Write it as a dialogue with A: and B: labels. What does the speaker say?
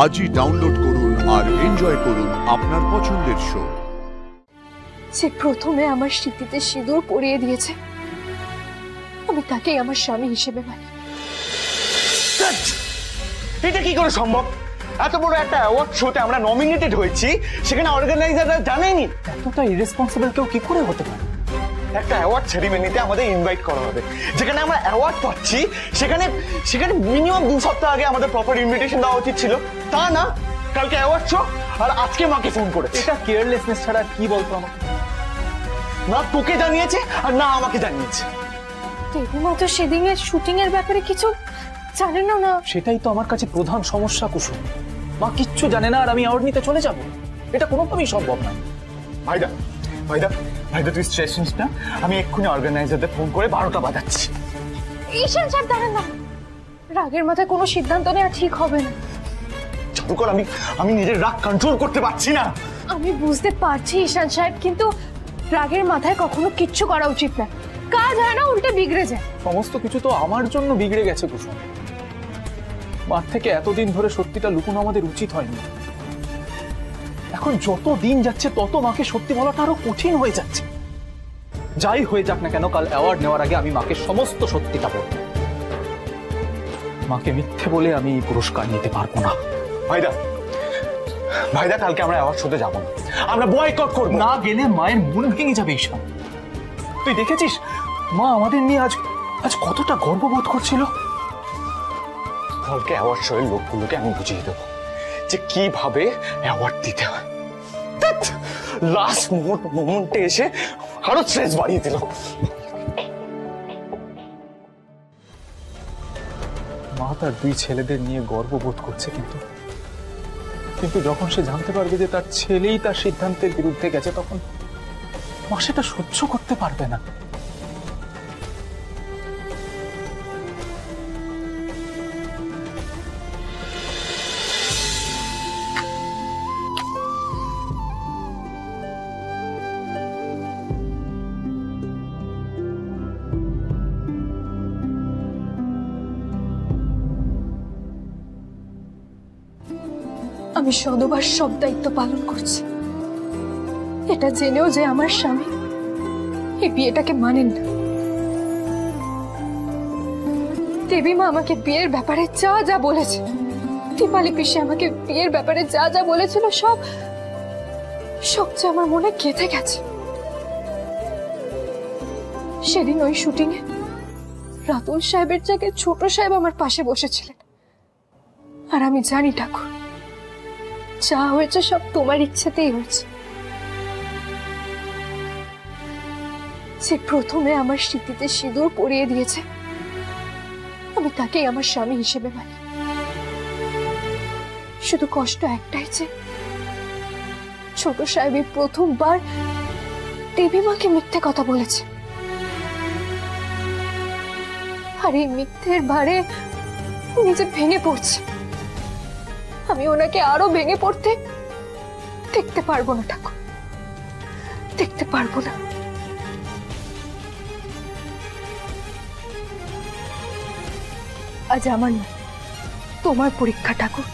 A: আজই ডাউনলোড করুন আর এনজয় করুন আপনার পছন্দের শো।
B: যে প্রথমে আমার স্মৃতিতে সিঁদুর পরিয়ে দিয়েছে, আমি তাকেই আমার স্বামী হিসেবে মানি।
C: এটা কি করে সম্ভব? এত বড় একটা অ্যাওয়ার্ড শোতে আমরা নমিনেটেড হয়েছি, সেখানে অর্গানাইজাররা জানেনি।
D: এতটা ইরেসপন্সিবল কেউ কি করে হতে পারে?
C: একটা অ্যাওয়ার্ড সেরিমনিতে আমাদের ইনভাইট করা হবে, যেখানে আমরা অ্যাওয়ার্ড পাচ্ছি, সেখানে সেখানে মিনিমাম 2 সপ্তাহ আগে আমাদের প্রপার ইনভিটেশন দেওয়া উচিত ছিল। তা না, কালকে অ্যাওয়ার্ড শো আর আজকে মাকে ফোন করেছে।
D: এটা কেয়ারলেসনেস ছাড়া কি বলতো আমাকে?
C: না তোকে জানিয়েছে আর না আমাকে জানিয়েছে।
B: দেবীমা তো সেদিনের শুটিং এর ব্যাপারে কিছু জানে না।
D: সেটাই তো আমার কাছে প্রধান সমস্যা কুসুম। মা কিচ্ছু জানে না আর আমি অ্যাওয়ার্ড নিতে চলে যাব, এটা কোনোভাবেই সম্ভব না।
C: ভাইদা ভাইদা ভাইদা তুই স্ট্রেস নিস না, আমি এক্ষুনি অর্গানাইজারদের ফোন করে 12টা বাজাচ্ছি।
B: ঈশান সাহেব দাঁড়ান না, রাগের মাথায় কোনো সিদ্ধান্ত নেওয়া ঠিক হবে না।
C: চারুকর, আমি নিজের রাগ কন্ট্রোল করতে পারছি না।
B: আমি বুঝতে পারছি ঈশান সাহেব, কিন্তু রাগের মাথায় কখনো কিচ্ছু করা উচিত না। কাজ হয় না, উল্টে বিগড়ে যায়।
D: সমস্ত কিছু তো আমার জন্য বিগড়ে গেছে কুসুম। মার থেকে এতদিন ধরে সত্যিটা লুকানো আমাদের উচিত হয়নি। এখন যত দিন যাচ্ছে তত মাকে সত্যি বলাটা আরো কঠিন হয়ে যাচ্ছে। যাই হয়ে যাক না কেন, কাল অ্যাওয়ার্ড নেওয়ার আগে আমি মাকে সমস্ত সত্যিটা বলবো। মাকে মিথ্যে বলে আমি এই পুরস্কার নিতে পারবো না।
C: ভাইদা ভাইদা কালকে আমরা অ্যাওয়ার্ড শোতে যাবো না, আমরা বয়কট করব।
D: না গেলে মায়ের মন ভেঙে যাবে ঈশান। তুই দেখেছিস মা আমাদের নিয়ে আজ কতটা গর্ববোধ করছিল।
C: কালকে অ্যাওয়ার্ড শো এর লোকগুলোকে আমি বুঝিয়ে দেবো যে কিভাবে অ্যাওয়ার্ড দিতে হয়। লাস্ট মোমেন্টে এসে আরো স্ট্রেস বাড়িয়ে দিল।
D: মা তার 2 ছেলেদের নিয়ে গর্ববোধ করছে, কিন্তু যখন সে জানতে পারবে যে তার ছেলেই তার সিদ্ধান্তের বিরুদ্ধে গেছে, তখন মা সেটা সহ্য করতে পারবে না।
B: আমি সদবার সব দায়িত্ব পালন করছি, এটা জেনেও যে আমার স্বামী এই বিয়েটাকে মানেন না। দেবীমা আমাকে বিয়ের ব্যাপারে যা যা বলেছে, দীপালি পিসি আমাকে বিয়ের ব্যাপারে যা যা বলেছিল, সবচেয়ে আমার মনে গেঁথে গেছে। সেদিন ওই শুটিং এ রাতুল সাহেবের জায়গায় ছোট সাহেব আমার পাশে বসেছিলেন। আর আমি জানি ঠাকুর, যা হয়েছে সব তোমার ইচ্ছেতেই হয়েছে। যে প্রথমে আমার স্মৃতিতে সিঁদুর পরিয়ে দিয়েছে, আমি তাকেই আমার স্বামী হিসেবে মানি। শুধু কষ্ট একটাই যে ছোট সাহেব প্রথমবার দেবীমাকে মিথ্যে কথা বলেছে, আর এই মিথ্যের ভারে নিজে ভেঙে পড়ছে। আমি ওনাকে আরো ভেঙে পড়তে দেখতে পারবো না ঠাকুর, দেখতে পারবো না। আজ আমার না, তোমার পরীক্ষা ঠাকুর।